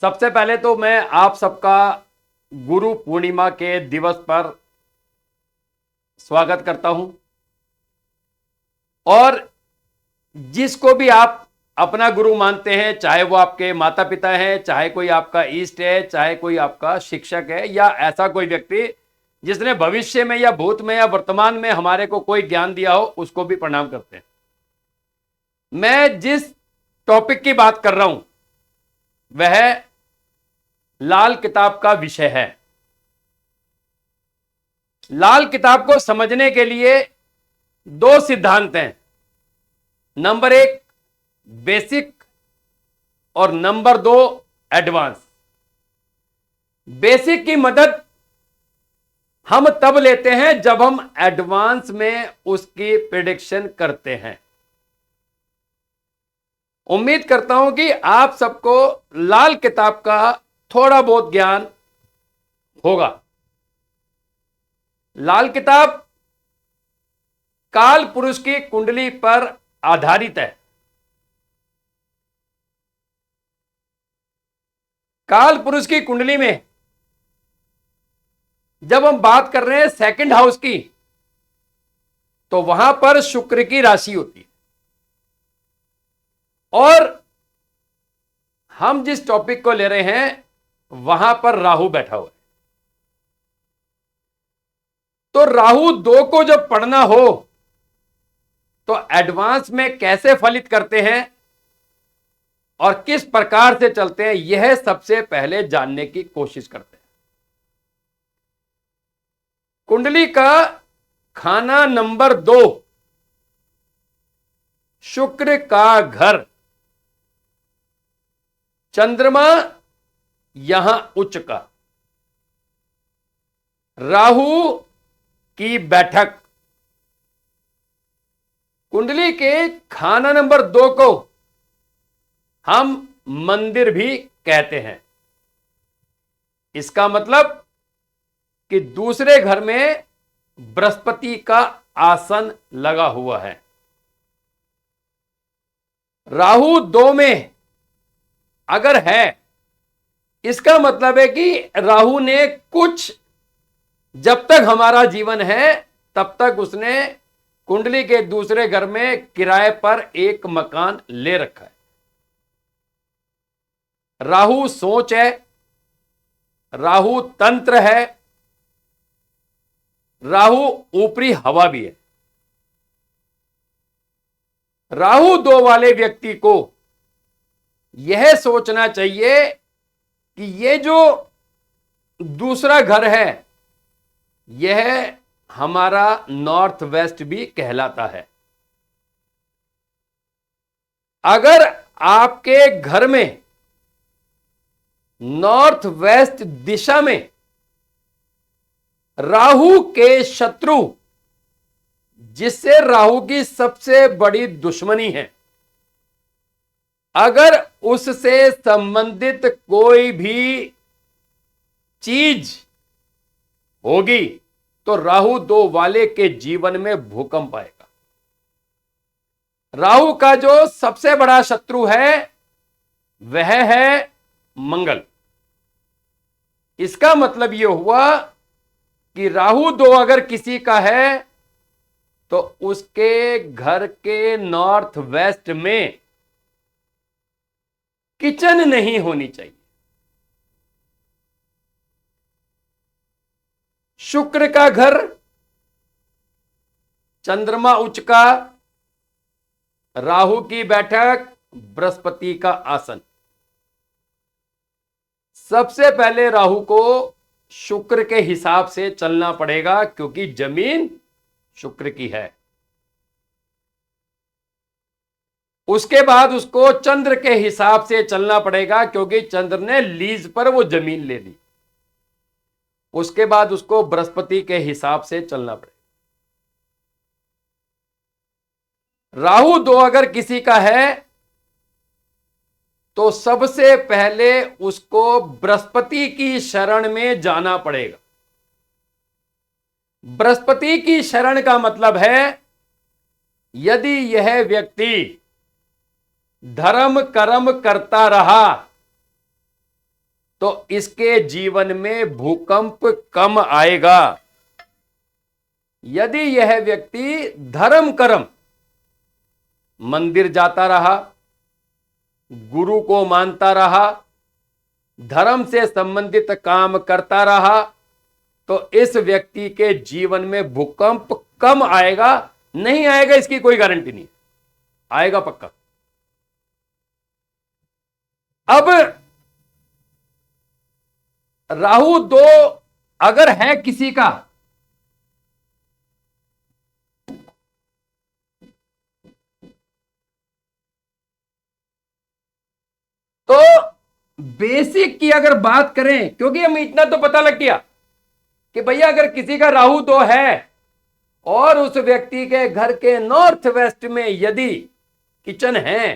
सबसे पहले तो मैं आप सबका गुरु पूर्णिमा के दिवस पर स्वागत करता हूं। और जिसको भी आप अपना गुरु मानते हैं, चाहे वो आपके माता पिता हैं, चाहे कोई आपका इष्ट है, चाहे कोई आपका शिक्षक है, या ऐसा कोई व्यक्ति जिसने भविष्य में या भूत में या वर्तमान में हमारे को कोई ज्ञान दिया हो, उसको भी प्रणाम करते हैं। मैं जिस टॉपिक की बात कर रहा हूं वह लाल किताब का विषय है। लाल किताब को समझने के लिए दो सिद्धांत हैं। नंबर 1 बेसिक और नंबर 2 एडवांस। बेसिक की मदद हम तब लेते हैं जब हम एडवांस में उसकी प्रेडिक्शन करते हैं। उम्मीद करता हूं कि आप सबको लाल किताब का थोड़ा बहुत ज्ञान होगा। लाल किताब काल पुरुष की कुंडली पर आधारित है। काल पुरुष की कुंडली में जब हम बात कर रहे हैं सेकंड हाउस की, तो वहां पर शुक्र की राशि होती है। और हम जिस टॉपिक को ले रहे हैं वहां पर राहु बैठा हुआ है। तो राहु 2 को जब पढ़ना हो तो एडवांस में कैसे फलित करते हैं और किस प्रकार से चलते हैं, यह सबसे पहले जानने की कोशिश करते हैं। कुंडली का खाना नंबर 2 शुक्र का घर, चंद्रमा यहां उच्च का, राहु की बैठक। कुंडली के खाना नंबर 2 को हम मंदिर भी कहते हैं। इसका मतलब कि दूसरे घर में बृहस्पति का आसन लगा हुआ है। राहु 2 में अगर है, इसका मतलब है कि राहु ने कुछ, जब तक हमारा जीवन है तब तक उसने कुंडली के दूसरे घर में किराए पर एक मकान ले रखा है। राहु सोच है, राहु तंत्र है, राहु ऊपरी हवा भी है। राहु 2 वाले व्यक्ति को यह सोचना चाहिए कि यह जो दूसरा घर है यह हमारा नॉर्थ वेस्ट भी कहलाता है। अगर आपके घर में नॉर्थ वेस्ट दिशा में राहु के शत्रु, जिससे राहु की सबसे बड़ी दुश्मनी है, अगर उससे संबंधित कोई भी चीज होगी तो राहु 2 वाले के जीवन में भूकंप आएगा। राहु का जो सबसे बड़ा शत्रु है वह है मंगल। इसका मतलब यह हुआ कि राहु 2 अगर किसी का है तो उसके घर के नॉर्थ वेस्ट में किचन नहीं होनी चाहिए। शुक्र का घर, चंद्रमा उच्च का, राहु की बैठक, बृहस्पति का आसन। सबसे पहले राहु को शुक्र के हिसाब से चलना पड़ेगा, क्योंकि जमीन शुक्र की है। उसके बाद उसको चंद्र के हिसाब से चलना पड़ेगा, क्योंकि चंद्र ने लीज पर वो जमीन ले ली। उसके बाद उसको बृहस्पति के हिसाब से चलना पड़ेगा। राहु 2 अगर किसी का है तो सबसे पहले उसको बृहस्पति की शरण में जाना पड़ेगा। बृहस्पति की शरण का मतलब है, यदि यह व्यक्ति धर्म कर्म करता रहा तो इसके जीवन में भूकंप कम आएगा। यदि यह व्यक्ति धर्म कर्म, मंदिर जाता रहा, गुरु को मानता रहा, धर्म से संबंधित काम करता रहा, तो इस व्यक्ति के जीवन में भूकंप कम आएगा। नहीं आएगा इसकी कोई गारंटी नहीं, आएगा पक्का। अब राहु 2 अगर है किसी का, तो बेसिक की अगर बात करें, क्योंकि हमें इतना तो पता लग गया कि भैया अगर किसी का राहु 2 है और उस व्यक्ति के घर के नॉर्थ वेस्ट में यदि किचन है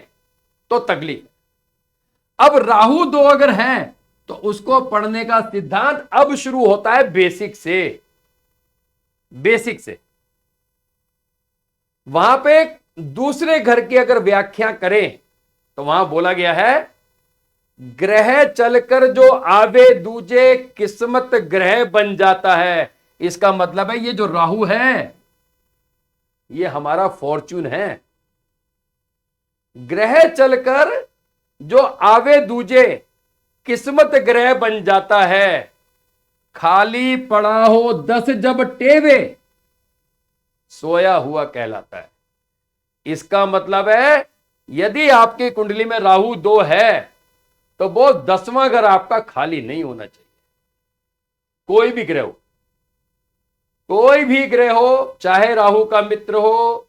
तो तकलीफ। अब राहु 2 अगर है तो उसको पढ़ने का सिद्धांत अब शुरू होता है बेसिक से। बेसिक से वहां पे दूसरे घर की अगर व्याख्या करें तो वहां बोला गया है, ग्रह चलकर जो आवे दूजे किस्मत ग्रह बन जाता है। इसका मतलब है ये जो राहु है ये हमारा फॉर्चून है। ग्रह चलकर जो आवे दूजे किस्मत ग्रह बन जाता है। खाली पड़ा हो 10 जब टेवे सोया हुआ कहलाता है। इसका मतलब है यदि आपकी कुंडली में राहु 2 है तो वो 10वां घर आपका खाली नहीं होना चाहिए। कोई भी ग्रह हो, कोई भी ग्रह हो, चाहे राहु का मित्र हो,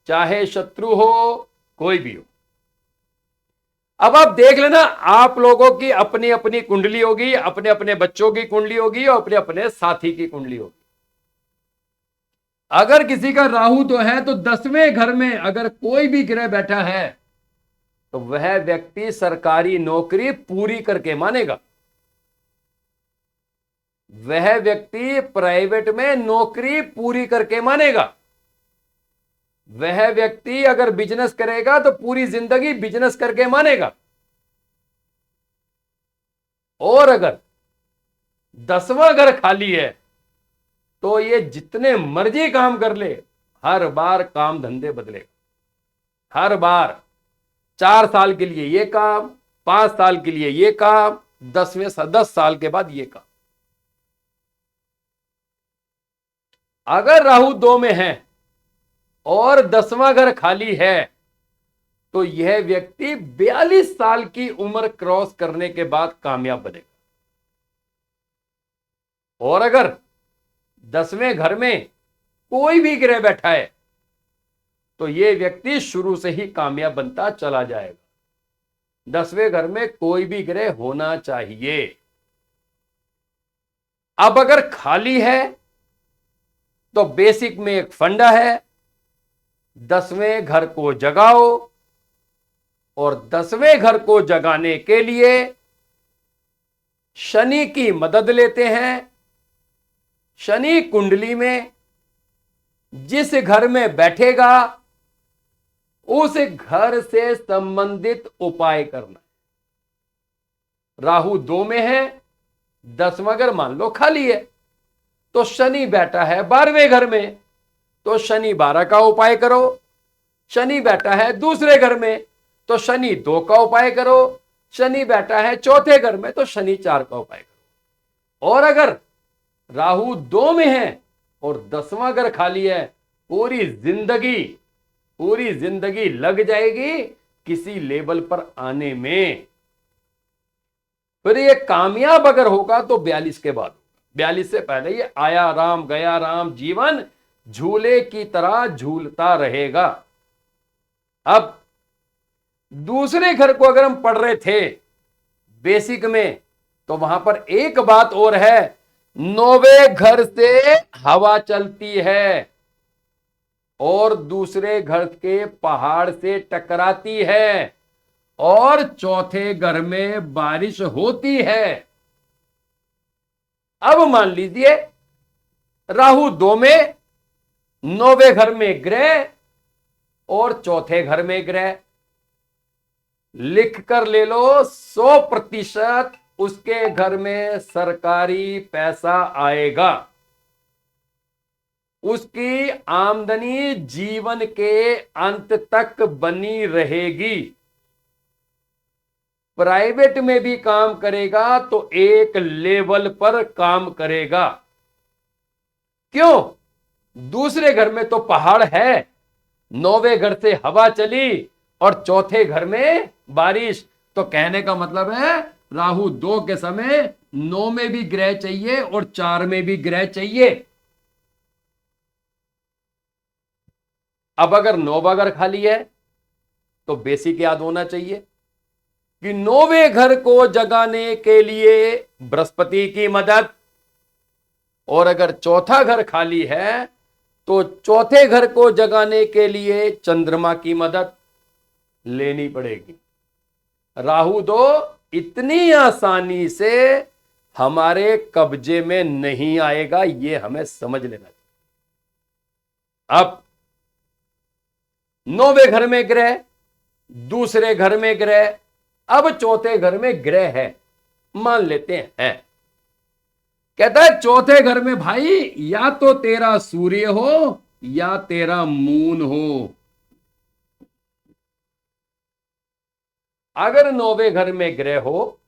चाहे शत्रु हो, कोई भी हो। अब आप देख लेना, आप लोगों की अपनी अपनी कुंडली होगी, अपने अपने बच्चों की कुंडली होगी और अपने अपने साथी की कुंडली होगी। अगर किसी का राहु तो है तो 10वें घर में अगर कोई भी ग्रह बैठा है तो वह व्यक्ति सरकारी नौकरी पूरी करके मानेगा। वह व्यक्ति प्राइवेट में नौकरी पूरी करके मानेगा। वह व्यक्ति अगर बिजनेस करेगा तो पूरी जिंदगी बिजनेस करके मानेगा। और अगर 10वां घर खाली है तो ये जितने मर्जी काम कर ले, हर बार काम धंधे बदलेगा। हर बार 4 साल के लिए ये काम, 5 साल के लिए ये काम, 10 साल के बाद ये काम। अगर राहु 2 में है और 10वां घर खाली है तो यह व्यक्ति 42 साल की उम्र क्रॉस करने के बाद कामयाब बनेगा। और अगर 10वें घर में कोई भी ग्रह बैठा है तो यह व्यक्ति शुरू से ही कामयाब बनता चला जाएगा। 10वें घर में कोई भी ग्रह होना चाहिए। अब अगर खाली है तो बेसिक में एक फंडा है, 10वें घर को जगाओ। और 10वें घर को जगाने के लिए शनि की मदद लेते हैं। शनि कुंडली में जिस घर में बैठेगा उस घर से संबंधित उपाय करना। राहु 2 में है, 10वां घर मान लो खाली है, तो शनि बैठा है 12वें घर में, तो शनि 12 का उपाय करो। शनि बैठा है दूसरे घर में तो शनि 2 का उपाय करो। शनि बैठा है चौथे घर में तो शनि 4 का उपाय करो। और अगर राहु 2 में है और 10वां घर खाली है, पूरी जिंदगी लग जाएगी किसी लेवल पर आने में। फिर ये कामयाब अगर होगा तो 42 के बाद, 42 से पहले ये आया राम गया राम जीवन झूले की तरह झूलता रहेगा। अब दूसरे घर को अगर हम पढ़ रहे थे बेसिक में तो वहां पर एक बात और है, 9वें घर से हवा चलती है और दूसरे घर के पहाड़ से टकराती है और चौथे घर में बारिश होती है। अब मान लीजिए राहु 2 में, 9वें घर में ग्रह और चौथे घर में ग्रह, लिख कर ले लो 100% उसके घर में सरकारी पैसा आएगा, उसकी आमदनी जीवन के अंत तक बनी रहेगी। प्राइवेट में भी काम करेगा तो एक लेवल पर काम करेगा। क्यों? दूसरे घर में तो पहाड़ है, 9वें घर से हवा चली और चौथे घर में बारिश। तो कहने का मतलब है राहु 2 के समय 9 में भी ग्रह चाहिए और 4 में भी ग्रह चाहिए। अब अगर 9वां घर खाली है तो बेसिक याद होना चाहिए कि 9वें घर को जगाने के लिए बृहस्पति की मदद, और अगर चौथा घर खाली है तो चौथे घर को जगाने के लिए चंद्रमा की मदद लेनी पड़ेगी। राहु 2 इतनी आसानी से हमारे कब्जे में नहीं आएगा, यह हमें समझ लेना चाहिए। अब 9वें घर में ग्रह, दूसरे घर में ग्रह, अब चौथे घर में ग्रह है, मान लेते हैं। कहता है चौथे घर में भाई या तो तेरा सूर्य हो या तेरा मून हो। अगर 9वें घर में ग्रह हो,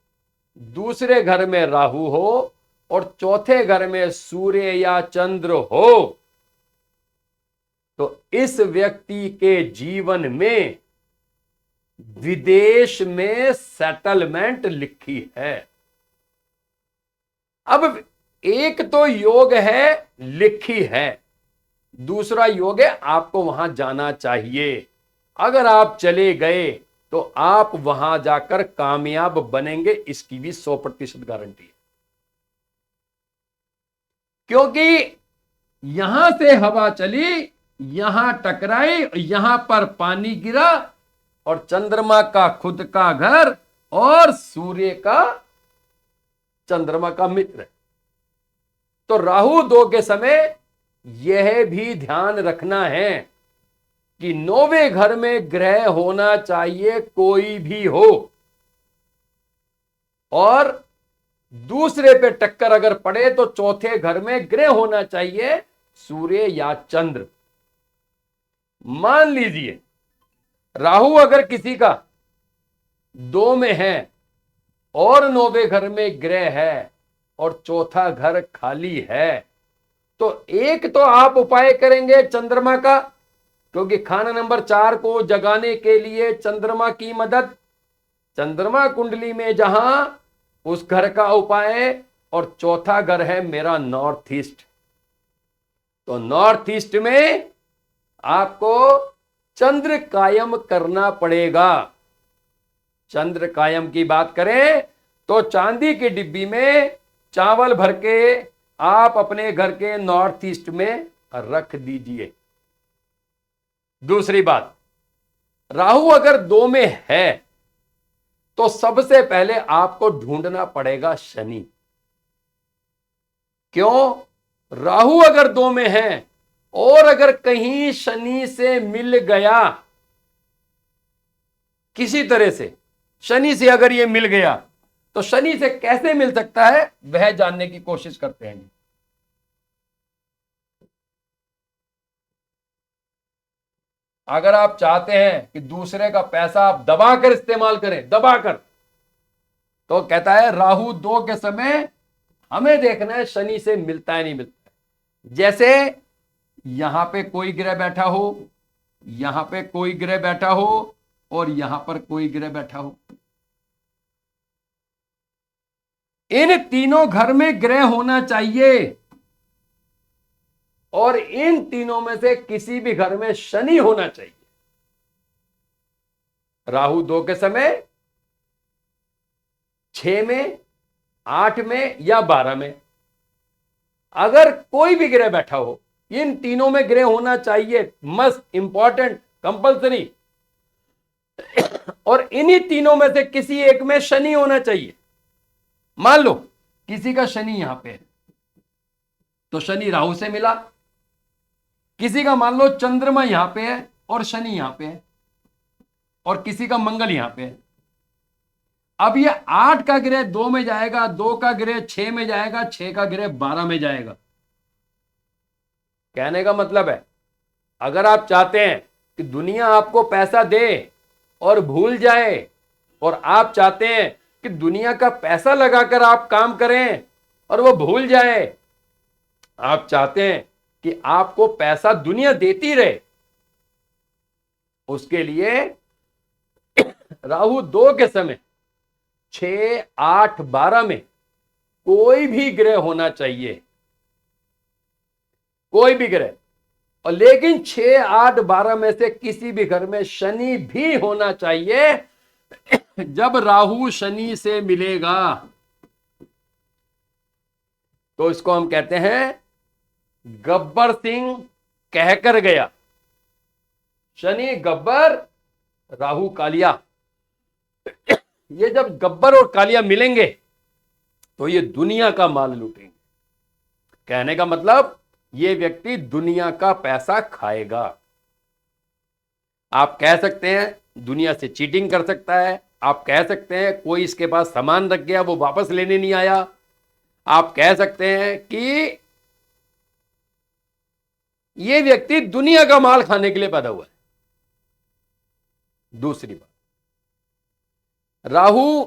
दूसरे घर में राहु हो और चौथे घर में सूर्य या चंद्र हो, तो इस व्यक्ति के जीवन में विदेश में सेटलमेंट लिखी है। अब एक तो योग है लिखी है, दूसरा योग है आपको वहां जाना चाहिए। अगर आप चले गए तो आप वहां जाकर कामयाब बनेंगे, इसकी भी 100% गारंटी है। क्योंकि यहां से हवा चली, यहां टकराई, यहां पर पानी गिरा, और चंद्रमा का खुद का घर और सूर्य का चंद्रमा का मित्र। तो राहु 2 के समय यह भी ध्यान रखना है कि 9वें घर में ग्रह होना चाहिए, कोई भी हो, और दूसरे पे टक्कर अगर पड़े तो चौथे घर में ग्रह होना चाहिए, सूर्य या चंद्र। मान लीजिए राहु अगर किसी का 2 में है और 9वें घर में ग्रह है और चौथा घर खाली है, तो एक तो आप उपाय करेंगे चंद्रमा का, क्योंकि खाना नंबर 4 को जगाने के लिए चंद्रमा की मदद। चंद्रमा कुंडली में जहां उस घर का उपाय, और चौथा घर है मेरा नॉर्थ ईस्ट। तो नॉर्थ ईस्ट में आपको चंद्र कायम करना पड़ेगा। चंद्र कायम की बात करें तो चांदी की डिब्बी में चावल भर के आप अपने घर के नॉर्थ ईस्ट में रख दीजिए। दूसरी बात, राहु अगर 2 में है तो सबसे पहले आपको ढूंढना पड़ेगा शनि। क्यों? राहु अगर 2 में है और अगर कहीं शनि से मिल गया, किसी तरह से शनि से अगर यह मिल गया, तो शनि से कैसे मिल सकता है वह जानने की कोशिश करते हैं। अगर आप चाहते हैं कि दूसरे का पैसा आप दबाकर इस्तेमाल करें, दबाकर, तो कहता है राहु 2 के समय हमें देखना है शनि से मिलता है नहीं मिलता है। जैसे यहां पे कोई ग्रह बैठा हो, यहां पे कोई ग्रह बैठा हो और यहां पर कोई ग्रह बैठा हो, इन तीनों घर में ग्रह होना चाहिए, और इन तीनों में से किसी भी घर में शनि होना चाहिए। राहु 2 के समय 6 में, 8 में या 12 में, अगर कोई भी ग्रह बैठा हो, इन तीनों में ग्रह होना चाहिए, मस्ट, इंपॉर्टेंट, कंपल्सरी। और इन्हीं तीनों में से किसी एक में शनि होना चाहिए। मान लो किसी का शनि यहां पे है तो शनि राहु से मिला, किसी का मान लो चंद्रमा यहां पे है और शनि यहां पे है, और किसी का मंगल यहां पे है। अब ये 8 का ग्रह 2 में जाएगा, 2 का ग्रह 6 में जाएगा, 6 का ग्रह 12 में जाएगा। कहने का मतलब है, अगर आप चाहते हैं कि दुनिया आपको पैसा दे और भूल जाए, और आप चाहते हैं कि दुनिया का पैसा लगाकर आप काम करें और वो भूल जाए, आप चाहते हैं कि आपको पैसा दुनिया देती रहे, उसके लिए राहु 2 के समय 6, 8, 12 में कोई भी ग्रह होना चाहिए, कोई भी ग्रह। और लेकिन 6, 8, 12 में से किसी भी घर में शनि भी होना चाहिए। जब राहु शनि से मिलेगा तो इसको हम कहते हैं गब्बर सिंह कहकर गया। शनि गब्बर, राहु कालिया। ये जब गब्बर और कालिया मिलेंगे तो ये दुनिया का माल लूटेंगे। कहने का मतलब, ये व्यक्ति दुनिया का पैसा खाएगा। आप कह सकते हैं दुनिया से चीटिंग कर सकता है, आप कह सकते हैं कोई इसके पास सामान रख गया वो वापस लेने नहीं आया, आप कह सकते हैं कि ये व्यक्ति दुनिया का माल खाने के लिए पैदा हुआ है। दूसरी बात, राहु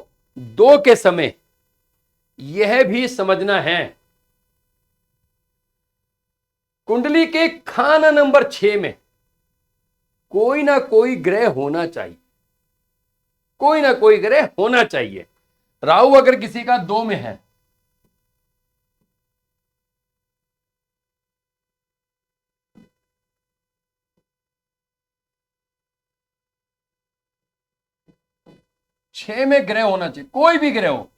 2 के समय यह भी समझना है, कुंडली के खाना नंबर 6 में कोई ना कोई ग्रह होना चाहिए, कोई ना कोई ग्रह होना चाहिए। राहु अगर किसी का 2 में है, छह में ग्रह होना चाहिए, कोई भी ग्रह हो।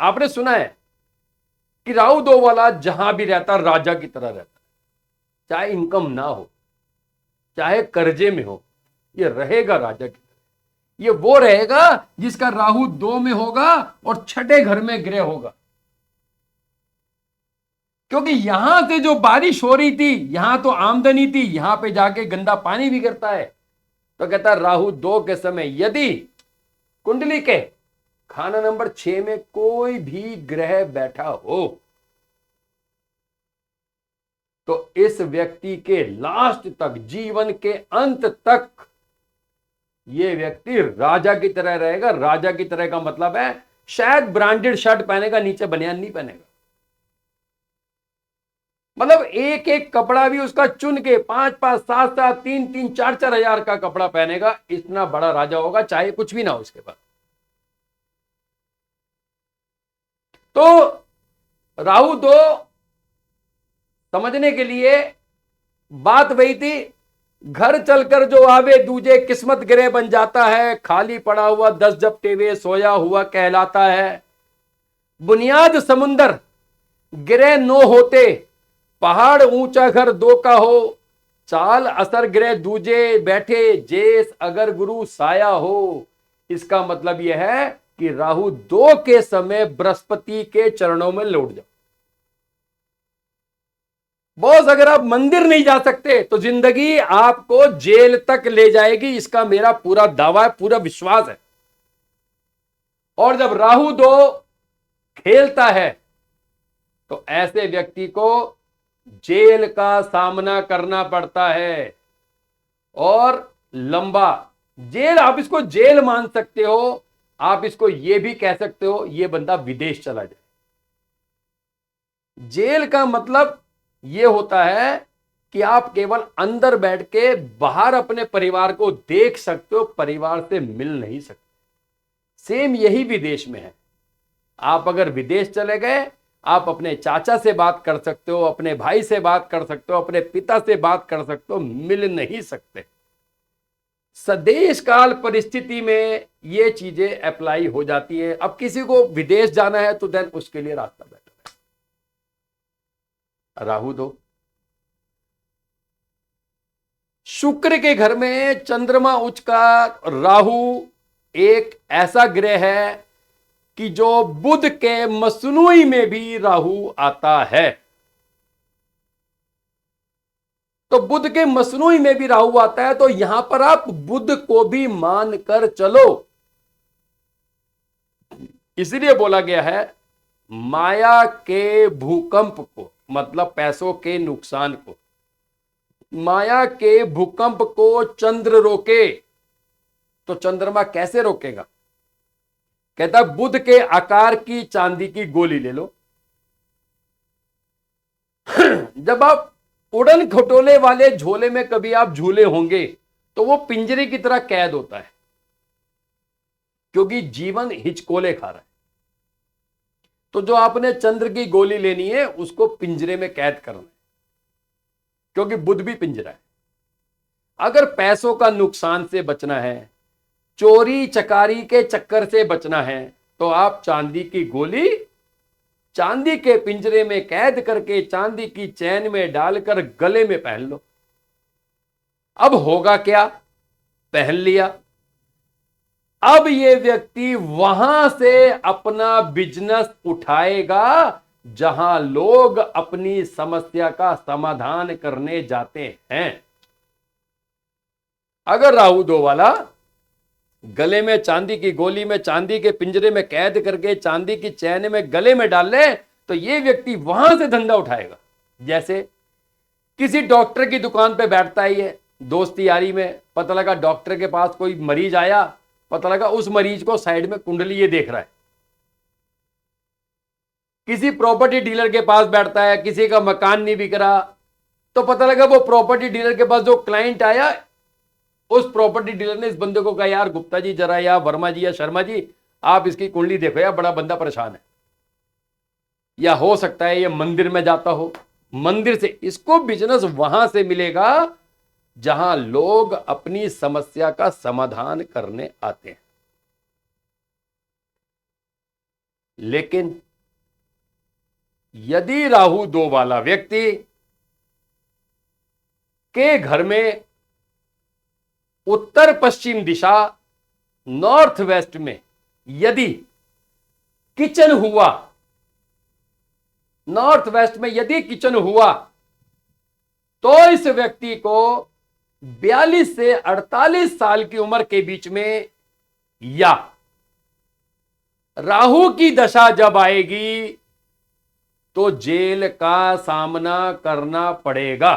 आपने सुना है कि राहु 2 वाला जहां भी रहता राजा की तरह रहता, चाहे इनकम ना हो, चाहे कर्जे में हो, ये रहेगा राजा की तरह। ये वो रहेगा जिसका राहु 2 में होगा और 6ठे घर में ग्रह होगा। क्योंकि यहां से जो बारिश हो रही थी, यहां तो आमदनी थी, यहां पे जाके गंदा पानी भी गिरता है। तो कहता राहु 2 के समय यदि कुंडली के खाना नंबर 6 में कोई भी ग्रह बैठा हो तो इस व्यक्ति के लास्ट तक, जीवन के अंत तक, ये व्यक्ति राजा की तरह रहेगा। राजा की तरह का मतलब है शायद ब्रांडेड शर्ट पहनेगा, नीचे बनियान नहीं पहनेगा। मतलब एक एक कपड़ा भी उसका चुन के 5-5, 7-7, 3-3, 4-4 हजार का कपड़ा पहनेगा। इतना बड़ा राजा होगा, चाहे कुछ भी ना हो उसके पास। तो राहु 2 समझने के लिए बात वही थी, घर चलकर जो आवे दूजे किस्मत ग्रह बन जाता है, खाली पड़ा हुआ 10 झपटे वे सोया हुआ कहलाता है। बुनियाद समुंदर ग्रह 9 होते, पहाड़ ऊंचा घर 2 का हो, चाल असर ग्रह दूजे बैठे, जेस अगर गुरु साया हो। इसका मतलब यह है कि राहु 2 के समय बृहस्पति के चरणों में लौट जाओ। बॉस अगर आप मंदिर नहीं जा सकते तो जिंदगी आपको जेल तक ले जाएगी, इसका मेरा पूरा दावा है, पूरा विश्वास है। और जब राहु 2 खेलता है तो ऐसे व्यक्ति को जेल का सामना करना पड़ता है। और लंबा जेल, आप इसको जेल मान सकते हो, आप इसको यह भी कह सकते हो यह बंदा विदेश चला जाए। जेल का मतलब यह होता है कि आप केवल अंदर बैठ के बाहर अपने परिवार को देख सकते हो, परिवार से मिल नहीं सकते। सेम यही विदेश में है। आप अगर विदेश चले गए, आप अपने चाचा से बात कर सकते हो, अपने भाई से बात कर सकते हो, अपने पिता से बात कर सकते हो, मिल नहीं सकते। सदेश काल परिस्थिति में ये चीजें अप्लाई हो जाती है। अब किसी को विदेश जाना है तो देन उसके लिए रास्ता बेटर है। राहु 2 शुक्र के घर में चंद्रमा उच्च का, राहु एक ऐसा ग्रह है कि जो बुध के मसनूई में भी राहु आता है। तो बुध के मसनूई में भी राहु आता है, तो यहां पर आप बुध को भी मानकर चलो इसलिए बोला गया है माया के भूकंप को, मतलब पैसों के नुकसान को, माया के भूकंप को चंद्र रोके तो चंद्रमा कैसे रोकेगा? कहता बुध के आकार की चांदी की गोली ले लो। जब आप उड़न खटोले वाले झोले में कभी आप झूले होंगे तो वो पिंजरे की तरह कैद होता है, क्योंकि जीवन हिचकोले खा रहा है। तो जो आपने चंद्र की गोली लेनी है उसको पिंजरे में कैद करना है, क्योंकि बुध भी पिंजरा है। अगर पैसों का नुकसान से बचना है, चोरी चकारी के चक्कर से बचना है, तो आप चांदी की गोली चांदी के पिंजरे में कैद करके चांदी की चैन में डालकर गले में पहन लो। अब होगा क्या? पहन लिया। अब ये व्यक्ति वहां से अपना बिजनेस उठाएगा जहां लोग अपनी समस्या का समाधान करने जाते हैं। अगर राहु 2 वाला गले में चांदी की गोली में चांदी के पिंजरे में कैद करके चांदी की चैन में गले में डाल ले तो यह व्यक्ति वहां से धंधा उठाएगा। जैसे किसी डॉक्टर की दुकान पे बैठता ही है दोस्ती यारी में, पता लगा डॉक्टर के पास कोई मरीज आया, पता लगा उस मरीज को साइड में कुंडली ये देख रहा है। किसी प्रॉपर्टी डीलर के पास बैठता है, किसी का मकान नहीं बिक रहा, तो पता लगा वो प्रॉपर्टी डीलर के पास जो क्लाइंट आया, उस प्रॉपर्टी डीलर ने इस बंदे को कहा यार गुप्ता जी जरा, या वर्मा जी या शर्मा जी आप इसकी कुंडली देखो यार, बड़ा बंदा परेशान है। या हो सकता है ये मंदिर में जाता हो, मंदिर से इसको बिजनेस वहां से मिलेगा जहां लोग अपनी समस्या का समाधान करने आते हैं। लेकिन यदि राहु 2 वाला व्यक्ति के घर में उत्तर पश्चिम दिशा नॉर्थ वेस्ट में यदि किचन हुआ, नॉर्थ वेस्ट में यदि किचन हुआ, तो इस व्यक्ति को 42 से 48 साल की उम्र के बीच में या राहु की दशा जब आएगी तो जेल का सामना करना पड़ेगा।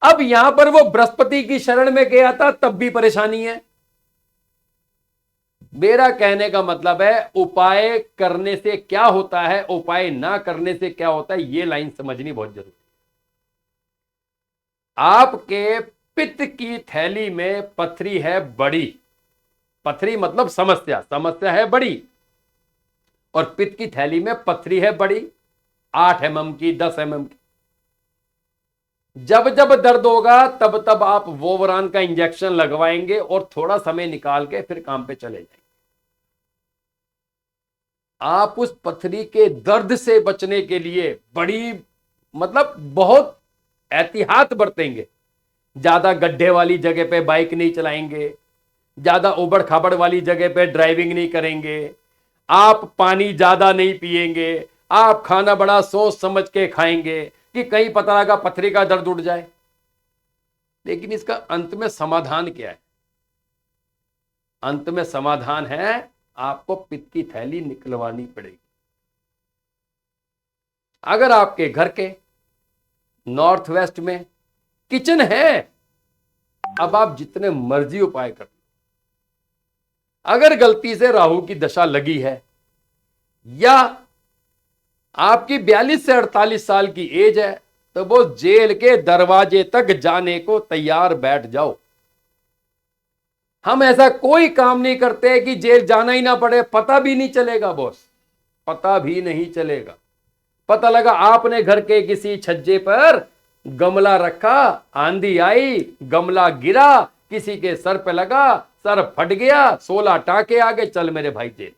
अब यहां पर वो बृहस्पति की शरण में गया था तब भी परेशानी है। मेरा कहने का मतलब है उपाय करने से क्या होता है, उपाय ना करने से क्या होता है, यह लाइन समझनी बहुत जरूरी है। आपके पित्त की थैली में पथरी है बड़ी, पथरी मतलब समस्या, समस्या है बड़ी, और पित्त की थैली में पथरी है बड़ी 8 mm की, 10 mm की। जब जब दर्द होगा तब तब आप वोवरान का इंजेक्शन लगवाएंगे और थोड़ा समय निकाल के फिर काम पे चले जाएंगे। आप उस पथरी के दर्द से बचने के लिए बड़ी मतलब बहुत एहतियात बरतेंगे। ज्यादा गड्ढे वाली जगह पे बाइक नहीं चलाएंगे, ज्यादा उबड़ खाबड़ वाली जगह पे ड्राइविंग नहीं करेंगे, आप पानी ज्यादा नहीं पिएंगे, आप खाना बड़ा सोच समझ के खाएंगे कि कहीं पता लगा पथरी का दर्द उठ जाए। लेकिन इसका अंत में समाधान क्या है? अंत में समाधान है आपको पित्त की थैली निकलवानी पड़ेगी। अगर आपके घर के नॉर्थ वेस्ट में किचन है, अब आप जितने मर्जी उपाय कर लो। अगर गलती से राहु की दशा लगी है या आपकी 42 से 48 साल की एज है, तो वो जेल के दरवाजे तक जाने को तैयार बैठ जाओ। हम ऐसा कोई काम नहीं करते कि जेल जाना ही ना पड़े, पता भी नहीं चलेगा बॉस, पता भी नहीं चलेगा। पता लगा आपने घर के किसी छज्जे पर गमला रखा, आंधी आई, गमला गिरा, किसी के सर पे लगा, सर फट गया, 16 टाके आ गए, चल मेरे भाई जेल।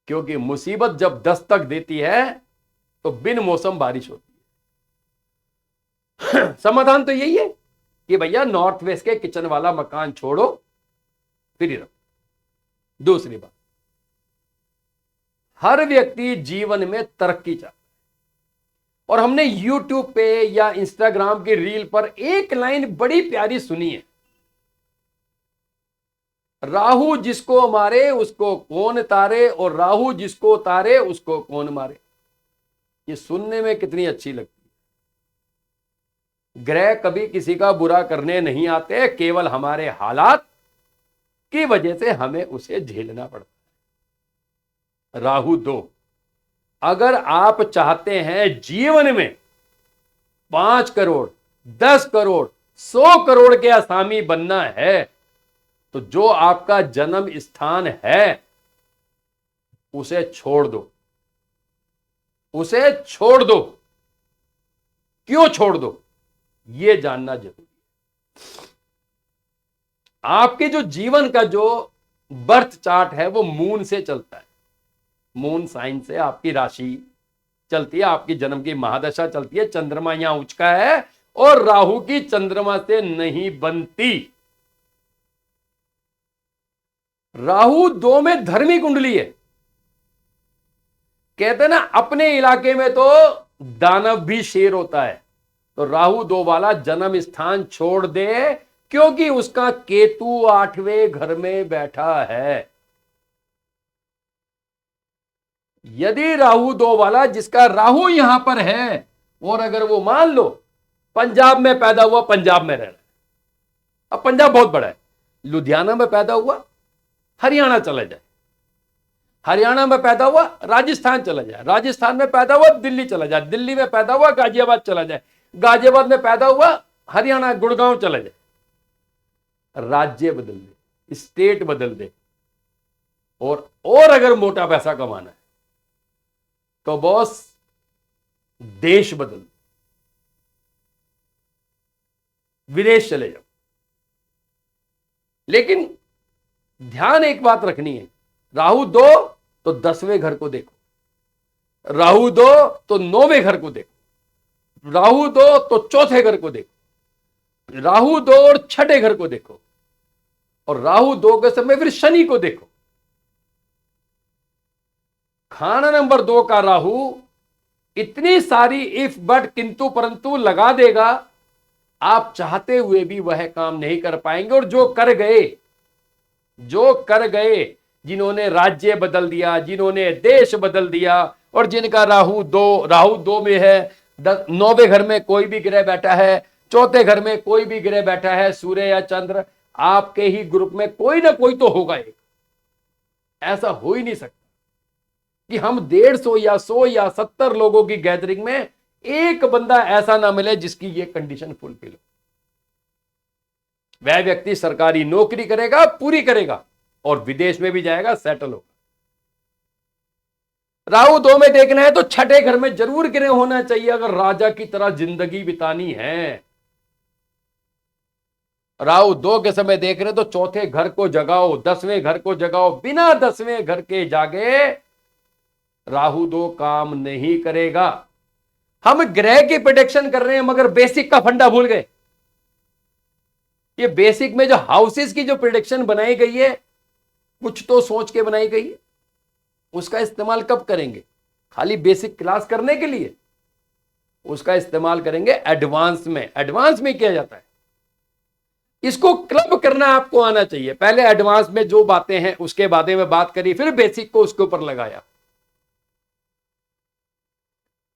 क्योंकि मुसीबत जब दस्तक देती है तो बिन मौसम बारिश होती है। समाधान तो यही है कि भैया नॉर्थ वेस्ट के किचन वाला मकान छोड़ो, फिर ही रहो। दूसरी बात, हर व्यक्ति जीवन में तरक्की चाहता है, और हमने YouTube पे या Instagram की रील पर एक लाइन बड़ी प्यारी सुनी है। राहु जिसको मारे उसको कौन तारे, और राहु जिसको तारे उसको कौन मारे। ये सुनने में कितनी अच्छी लगती है। ग्रह कभी किसी का बुरा करने नहीं आते, केवल हमारे हालात की वजह से हमें उसे झेलना पड़ता है। राहु 2, अगर आप चाहते हैं जीवन में 5 करोड़, 10 करोड़, 100 करोड़ के असामी बनना है, तो जो आपका जन्म स्थान है उसे छोड़ दो, उसे छोड़ दो। क्यों छोड़ दो, यह जानना जरूरी है। आपके जो जीवन का जो बर्थ चार्ट है वो मून से चलता है। मून साइन से आपकी राशि चलती है, आपकी जन्म की महादशा चलती है। चंद्रमा यहां उच्च का है और राहु की चंद्रमा से नहीं बनती। राहु 2 में धर्मी कुंडली है। कहते हैं ना, अपने इलाके में तो दानव भी शेर होता है। तो राहु 2 वाला जन्म स्थान छोड़ दे, क्योंकि उसका केतु 8वें घर में बैठा है। यदि राहु 2 वाला जिसका राहु यहां पर है, और अगर वो मान लो पंजाब में पैदा हुआ, पंजाब में रह रहा है, अब पंजाब बहुत बड़ा है, लुधियाना में पैदा हुआ, हरियाणा चला जाए, हरियाणा में पैदा हुआ राजस्थान चला जाए, राजस्थान में पैदा हुआ दिल्ली चला जाए, दिल्ली में पैदा हुआ गाजियाबाद चला जाए, गाजियाबाद में पैदा हुआ हरियाणा गुड़गांव चला जाए। राज्य बदल दे, स्टेट बदल दे, और अगर मोटा पैसा कमाना है तो बॉस देश बदल, विदेश चले जाओ। लेकिन ध्यान एक बात रखनी है, राहु 2 तो 10वें घर को देखो, राहु 2 तो 9वें घर को देखो, राहु 2 तो 4थे घर को देखो, राहु 2 और 6ठे घर को देखो, और राहु 2 के समय फिर शनि को देखो। खाना नंबर 2 का राहु इतनी सारी इफ बट किंतु परंतु लगा देगा, आप चाहते हुए भी वह काम नहीं कर पाएंगे। और जो कर गए, जिन्होंने राज्य बदल दिया, जिन्होंने देश बदल दिया, और जिनका राहु 2 में है, 9वें घर में कोई भी ग्रह बैठा है, 4थे घर में कोई भी ग्रह बैठा है, सूर्य या चंद्र, आपके ही ग्रुप में कोई ना कोई तो होगा। एक ऐसा हो ही नहीं सकता कि हम 150 या 100 या 70 लोगों की गैदरिंग में एक बंदा ऐसा ना मिले जिसकी ये कंडीशन फुलफिल हो। वह व्यक्ति सरकारी नौकरी करेगा, पूरी करेगा, और विदेश में भी जाएगा, सेटल होगा। राहु 2 में देखना है तो 6ठे घर में जरूर ग्रह होना चाहिए अगर राजा की तरह जिंदगी बितानी है। राहु 2 के समय देख रहे तो 4थे घर को जगाओ, 10वें घर को जगाओ। बिना 10वें घर के जागे राहु 2 काम नहीं करेगा। हम ग्रह की प्रेडिक्शन कर रहे हैं मगर बेसिक का फंडा भूल गए। ये बेसिक में जो हाउसेस की जो प्रेडिक्शन बनाई गई है, कुछ तो सोच के बनाई गई है। उसका इस्तेमाल कब करेंगे? खाली बेसिक क्लास करने के लिए? उसका इस्तेमाल करेंगे एडवांस में। एडवांस में किया जाता है, इसको क्लब करना आपको आना चाहिए। पहले एडवांस में जो बातें हैं उसके बारे में बात करी, फिर बेसिक को उसके ऊपर लगाया,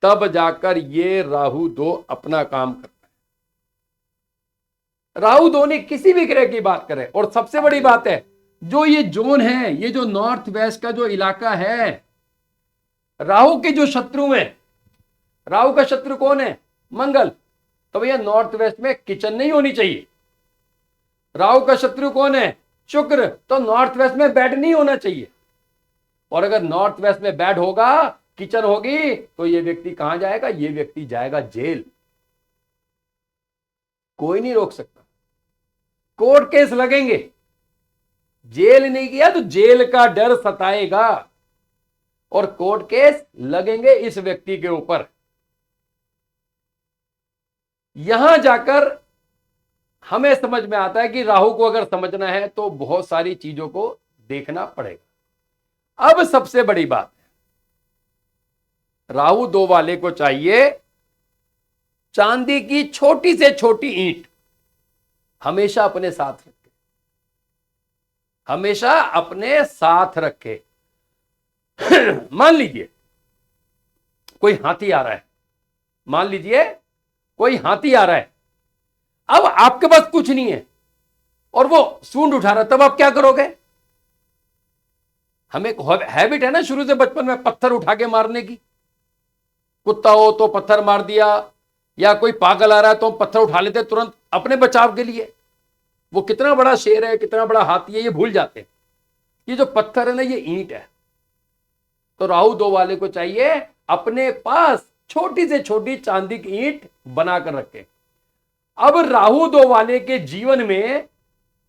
तब जाकर ये राहु 2 अपना काम करता है। राहु 2 ने किसी भी ग्रह की बात करें, और सबसे बड़ी बात है जो ये जोन है, ये जो नॉर्थ वेस्ट का जो इलाका है, राहु के जो शत्रु हैं, राहु का शत्रु कौन है? मंगल। तो भैया नॉर्थ वेस्ट में किचन नहीं होनी चाहिए। राहु का शत्रु कौन है? शुक्र। तो नॉर्थ वेस्ट में बेड नहीं होना चाहिए। और अगर नॉर्थ वेस्ट में बेड होगा, किचन होगी, तो ये व्यक्ति कहां जाएगा? ये व्यक्ति जाएगा जेल। कोई नहीं रोक सकता। कोर्ट केस लगेंगे। जेल नहीं किया तो जेल का डर सताएगा, और कोर्ट केस लगेंगे इस व्यक्ति के ऊपर। यहां जाकर हमें समझ में आता है कि राहु को अगर समझना है तो बहुत सारी चीजों को देखना पड़ेगा। अब सबसे बड़ी बात है, राहु 2 वाले को चाहिए चांदी की छोटी से छोटी ईंट हमेशा अपने साथ रखे, हमेशा अपने साथ रखे। मान लीजिए कोई हाथी आ रहा है, मान लीजिए कोई हाथी आ रहा है, अब आपके पास कुछ नहीं है और वो सूंड उठा रहा है, तब आप क्या करोगे? हमें हैबिट है ना शुरू से बचपन में पत्थर उठा के मारने की। कुत्ता हो तो पत्थर मार दिया, या कोई पागल आ रहा है तो हम पत्थर उठा लेते तुरंत अपने बचाव के लिए। वो कितना बड़ा शेर है, कितना बड़ा हाथी है, ये भूल जाते हैं। ये जो पत्थर है ना, ये ईंट है। तो राहु 2 वाले को चाहिए अपने पास छोटी से छोटी चांदी की ईंट बनाकर रखे। अब राहु 2 वाले के जीवन में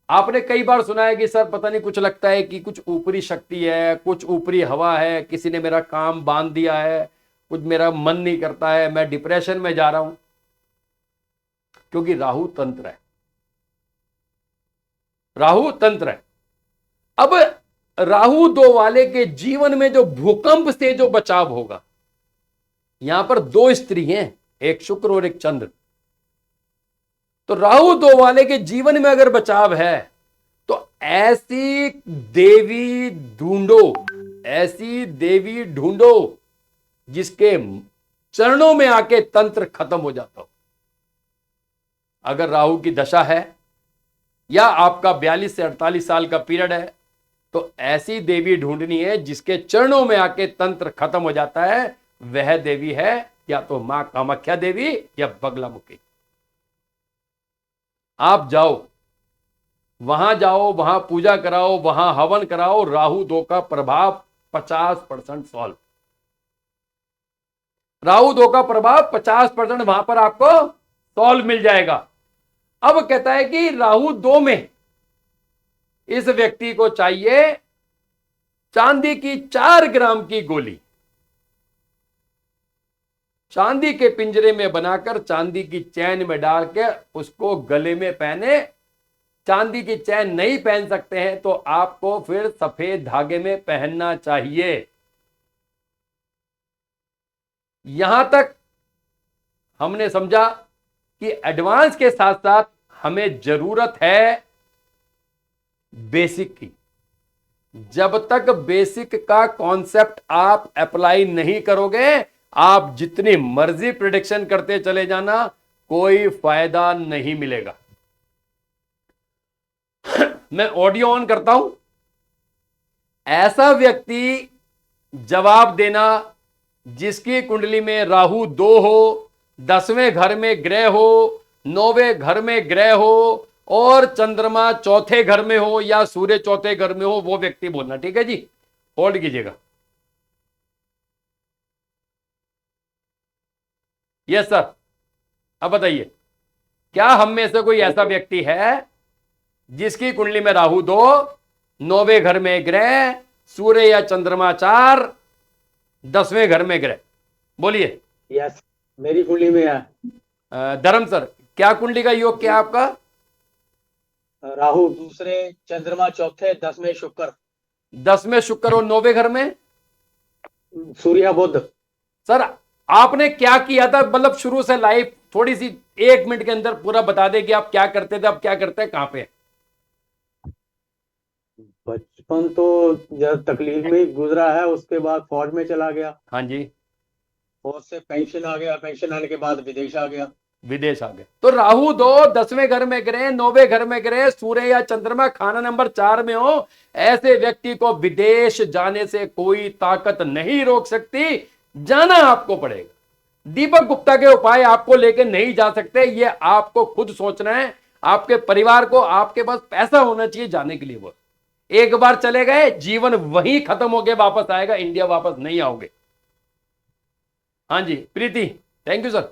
आपने कई बार सुना है कि सर पता नहीं, कुछ लगता है कि कुछ ऊपरी शक्ति है, कुछ ऊपरी हवा है, किसी ने मेरा काम बांध दिया है, कुछ मेरा मन नहीं करता है, मैं डिप्रेशन में जा रहा हूं। क्योंकि राहु तंत्र है, राहु तंत्र है। अब राहु 2 वाले के जीवन में जो भूकंप से जो बचाव होगा, यहां पर 2 स्त्री हैं, एक शुक्र और एक चंद्र। तो राहु 2 वाले के जीवन में अगर बचाव है तो ऐसी देवी ढूंढो, ऐसी देवी ढूंढो जिसके चरणों में आके तंत्र खत्म हो जाता हो। अगर राहु की दशा है या आपका 42 से 48 साल का पीरियड है, तो ऐसी देवी ढूंढनी है जिसके चरणों में आके तंत्र खत्म हो जाता है। वह देवी है या तो मां कामाख्या देवी या बगलामुखी। आप जाओ, वहां जाओ, वहां पूजा कराओ, वहां हवन कराओ, राहु 2 का प्रभाव 50% सॉल्व। राहु 2 का प्रभाव 50% वहां पर आपको सॉल्व मिल जाएगा। अब कहता है कि राहु 2 में इस व्यक्ति को चाहिए चांदी की 4 ग्राम की गोली, चांदी के पिंजरे में बनाकर चांदी की चैन में डाल के उसको गले में पहने। चांदी की चैन नहीं पहन सकते हैं तो आपको फिर सफेद धागे में पहनना चाहिए। यहां तक हमने समझा कि एडवांस के साथ साथ हमें जरूरत है बेसिक की। जब तक बेसिक का कॉन्सेप्ट आप अप्लाई नहीं करोगे, आप जितनी मर्जी प्रिडिक्शन करते चले जाना, कोई फायदा नहीं मिलेगा। मैं ऑडियो ऑन करता हूं, ऐसा व्यक्ति जवाब देना जिसकी कुंडली में राहु 2 हो, 10वें घर में ग्रह हो, 9वें घर में ग्रह हो और चंद्रमा 4थे घर में हो या सूर्य 4थे घर में हो, वो व्यक्ति बोलना। ठीक है जी, होल्ड कीजिएगा। यस सर, अब बताइए, क्या हम में से कोई ऐसा व्यक्ति है जिसकी कुंडली में राहु 2, 9वें घर में ग्रह, सूर्य या चंद्रमा 4, 10वें घर में ग्रह? बोलिए। यस, मेरी कुंडली में है। धर्म सर, क्या कुंडली का योग क्या आपका? राहु 2, चंद्रमा 4, 10वें शुक्र। 10वें शुक्र और 9वें घर में सूर्य बुध। सर आपने क्या किया था, मतलब शुरू से लाइफ थोड़ी सी 1 मिनट के अंदर पूरा बता दे कि आप क्या करते थे, अब क्या करते हैं, कहां पे? बचपन तो जब तकलीफ में गुजरा है, उसके बाद फौज में चला गया। हाँ जी। फौज से पेंशन आ गया, पेंशन आने के बाद विदेश आ गया। विदेश आ गए। तो राहु 2 10वें घर में ग्रह, 9वें घर में ग्रह, सूर्य या चंद्रमा खाना नंबर 4 में हो, ऐसे व्यक्ति को विदेश जाने से कोई ताकत नहीं रोक सकती, जाना आपको पड़ेगा। दीपक गुप्ता के उपाय आपको लेके नहीं जा सकते, ये आपको खुद सोचना है। आपके परिवार को, आपके पास पैसा होना चाहिए जाने के लिए। वो एक बार चले गए, जीवन वहीं खत्म हो गया, वापस आएगा, इंडिया वापस नहीं आओगे। हाँ जी प्रीति, थैंक यू सर।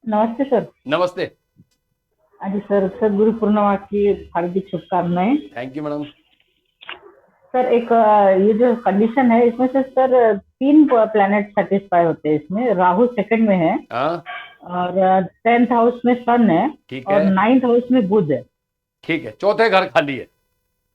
नमस्ते सर। नमस्ते। हाँ जी सर, गुरु पूर्णिमा की हार्दिक शुभकामनाएं। Thank you madam. सर एक ये जो कंडीशन है, इसमें से सर 3 प्लैनेट सेटिस्फाई होते हैं। इसमें राहु 2nd में है, और 10th हाउस में सन है, और 9th हाउस में बुध है। ठीक है, 4थे घर खाली है।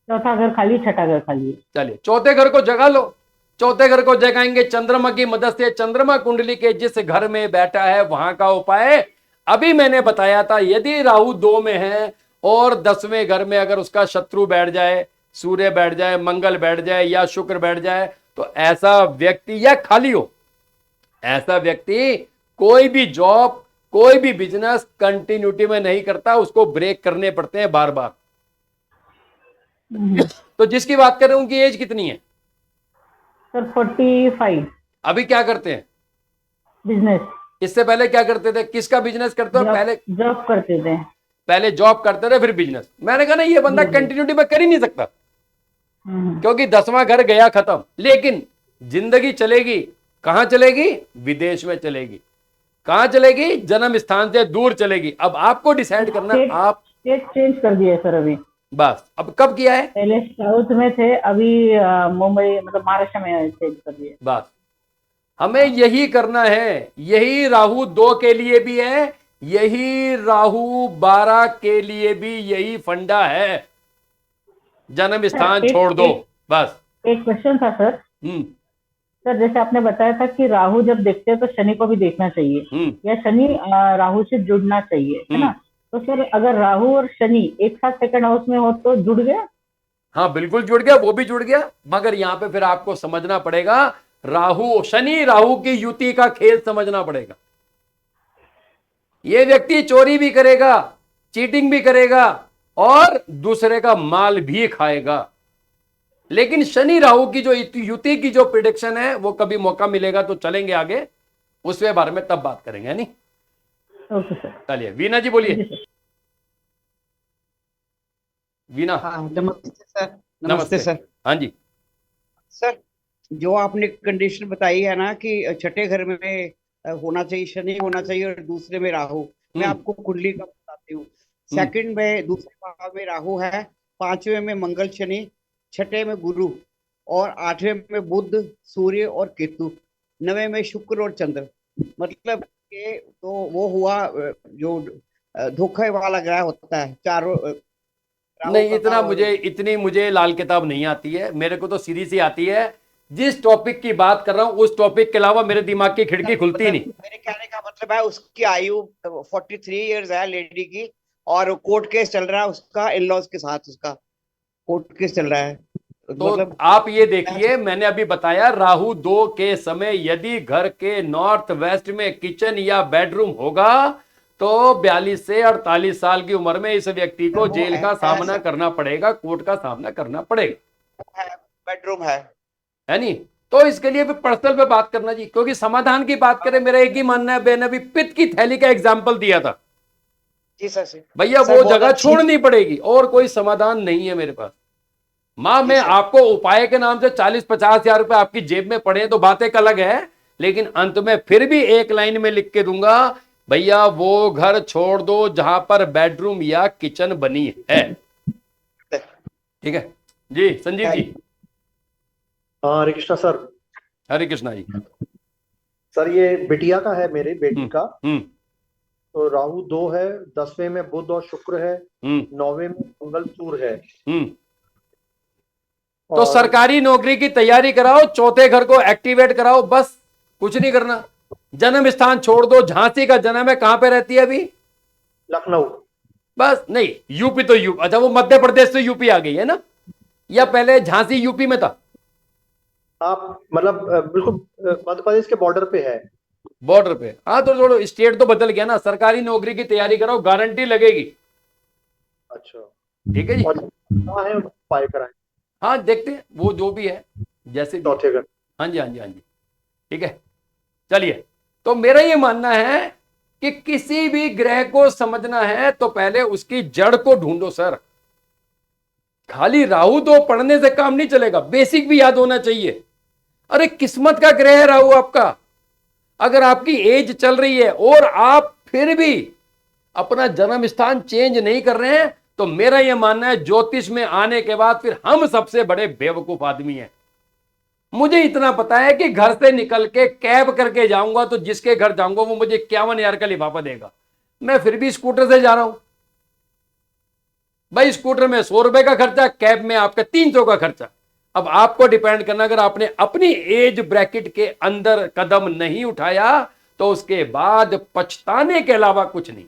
4था घर खाली, 6ठा घर खाली है। चलिए 4थे घर को जगा लो। 4थे घर को जगाएंगे चंद्रमा की मदद से। चंद्रमा कुंडली के जिस घर में बैठा है वहां का उपाय अभी मैंने बताया था। यदि राहु 2 में है और 10वें घर में अगर उसका शत्रु बैठ जाए, सूर्य बैठ जाए, मंगल बैठ जाए या शुक्र बैठ जाए, तो ऐसा व्यक्ति, या खाली हो, ऐसा व्यक्ति कोई भी जॉब, कोई भी बिजनेस कंटिन्यूटी में नहीं करता, उसको ब्रेक करने पड़ते हैं बार बार। तो जिसकी बात कर रहे हैं उनकी एज कितनी है? सर 45। अभी क्या करते हैं? बिजनेस। इससे पहले क्या करते थे? किसका बिजनेस करते हो? पहले जॉब करते थे। पहले जॉब करते थे फिर बिजनेस। मैंने कहा ना, ये बंदा कंटिन्यूटी में कर ही नहीं सकता, क्योंकि 10वां घर गया खत्म। लेकिन जिंदगी चलेगी, कहां चलेगी? विदेश में चलेगी। कहां चलेगी? जन्म स्थान से दूर चलेगी। अब आपको डिसाइड करना, आप स्टेट चेंज कर दिया है सर अभी। बस अब कब किया है? पहले साउथ में थे, अभी मुंबई मतलब महाराष्ट्र में चेंज कर दिया। बस हमें यही करना है। यही राहु 2 के लिए भी है, यही राहु 12 के लिए भी यही फंडा है। जन्म स्थान छोड़ दो बस। एक क्वेश्चन था सर। सर जैसे आपने बताया था कि राहु जब देखते हैं तो शनि को भी देखना चाहिए, या शनि राहु से जुड़ना चाहिए, है ना? तो सर अगर राहु और शनि एक साथ सेकंड हाउस में हो तो जुड़ गया? हाँ बिल्कुल जुड़ गया, वो भी जुड़ गया। मगर यहां पे फिर आपको समझना पड़ेगा, राहु, शनि राहु की युति का खेल समझना पड़ेगा। ये व्यक्ति चोरी भी करेगा, चीटिंग भी करेगा और दूसरे का माल भी खाएगा। लेकिन शनि राहु की जो युति की जो प्रिडिक्शन है, वो कभी मौका मिलेगा तो चलेंगे आगे, उसके बारे में तब बात करेंगे, नहीं? Okay sir. चलिए वीना जी बोलिए। वीना। हाँ नमस्ते सर। नमस्ते सर। हाँ जी सर, जो आपने कंडीशन बताई है ना कि छठे घर में होना चाहिए शनि, होना चाहिए और दूसरे में राहु, मैं आपको कुंडली का बताती हूँ। सेकंड में दूसरे भाव में राहु है, 5वें में मंगल शनि, 6ठे में गुरु और 8वें में बुध सूर्य और केतु, 9वें में शुक्र और चंद्र। मतलब ये तो वो हुआ जो धोखे वाला ग्रह होता है चारों। नहीं, इतनी मुझे लाल किताब नहीं आती है, मेरे को तो सीधी सी आती है। जिस टॉपिक की बात कर रहा हूं उस टॉपिक के अलावा मेरे दिमाग की खिड़की खुलती नहीं। मेरे कहने का मतलब है उसकी आयु 43 इयर्स है लेडी की, और कोर्ट केस चल रहा है उसका, इन लॉज के साथ उसका कोर्ट केस चल रहा है। तो मतलब आप ये देखिए, मैंने अभी बताया राहु 2 के समय यदि घर के नॉर्थ वेस्ट में किचन या बेडरूम होगा तो 42 से 48 साल की उम्र में इस व्यक्ति को जेल का सामना करना पड़ेगा, कोर्ट का सामना करना पड़ेगा। बेडरूम है नहीं? तो इसके लिए भी पर्सनल पे बात करना जी, क्योंकि समाधान की बात करें, मेरा एक ही मानना है, मैंने अभी पित्त की थैली का एग्जाम्पल दिया था जी सर। भैया, वो जगह छोड़नी पड़ेगी और कोई समाधान नहीं है मेरे पास। मां, मैं आपको उपाय के नाम से 40-50 हजार रुपए आपकी जेब में पड़े तो बात एक अलग है, लेकिन अंत में फिर भी एक लाइन में लिख के दूंगा, भैया वो घर छोड़ दो जहां पर बेडरूम या किचन बनी है। ठीक है जी? संजीव जी। हाँ, हरे कृष्णा सर। हरे कृष्णा जी। सर ये बिटिया का है, मेरे बेटी का। हम्म तो राहु 2 है, 10वें में बुध और शुक्र है, 9वें में मंगल सूर्य है। तो सरकारी नौकरी की तैयारी कराओ, चौथे घर को एक्टिवेट कराओ, बस कुछ नहीं करना। जन्म स्थान छोड़ दो, झांसी का जन्म है, कहां पे रहती है अभी? लखनऊ। बस नहीं, यूपी तो यूपी, अच्छा वो मध्य प्रदेश से यूपी आ गई है ना, या पहले झांसी यूपी में था? आप मतलब बिल्कुल मध्य प्रदेश के बॉर्डर पे है। बॉर्डर पे? हाँ, तो थोड़ा स्टेट तो बदल गया ना। सरकारी नौकरी की तैयारी कराओ, गारंटी लगेगी। अच्छा, ठीक है जी। कहाँ है उपाय कराएं? हाँ देखते हैं, वो जो भी है जैसे चौथे घर। हाँ जी हाँ जी हाँ जी, ठीक है। चलिए, तो मेरा ये मानना है कि किसी भी ग्रह को समझना है तो पहले उसकी जड़ को ढूंढो सर। खाली राहु तो पढ़ने से काम नहीं चलेगा, बेसिक भी याद होना चाहिए। अरे किस्मत का ग्रह है राहु आपका। अगर आपकी एज चल रही है और आप फिर भी अपना जन्म स्थान चेंज नहीं कर रहे हैं, तो मेरा यह मानना है ज्योतिष में आने के बाद फिर हम सबसे बड़े बेवकूफ आदमी हैं। मुझे इतना पता है कि घर से निकल के कैब करके जाऊंगा तो जिसके घर जाऊंगा वो मुझे 51 हजार का लिफाफा देगा, मैं फिर भी स्कूटर से जा रहा हूं। भाई स्कूटर में 100 रुपए का खर्चा, कैब में आपका 300 का खर्चा। अब आपको डिपेंड करना, अगर आपने अपनी एज ब्रैकेट के अंदर कदम नहीं उठाया तो उसके बाद पछताने के अलावा कुछ नहीं।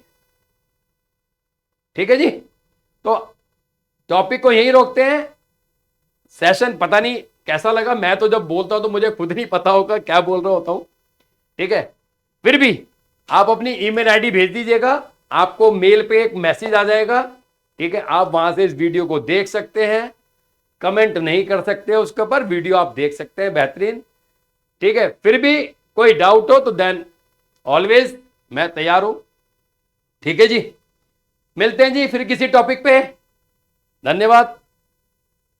ठीक है जी? तो टॉपिक को यहीं रोकते हैं। सेशन पता नहीं कैसा लगा, मैं तो जब बोलता हूं तो मुझे खुद नहीं पता होगा क्या बोल रहा होता हूं, ठीक है। फिर भी आप अपनी ईमेल आईडी भेज दीजिएगा, आपको मेल पे एक मैसेज आ जाएगा, ठीक है। आप वहां से इस वीडियो को देख सकते हैं, कमेंट नहीं कर सकते उसके ऊपर, वीडियो आप देख सकते हैं, बेहतरीन, ठीक है। फिर भी कोई डाउट हो तो देन ऑलवेज मैं तैयार हूं, ठीक है जी। मिलते हैं जी फिर किसी टॉपिक पे, धन्यवाद।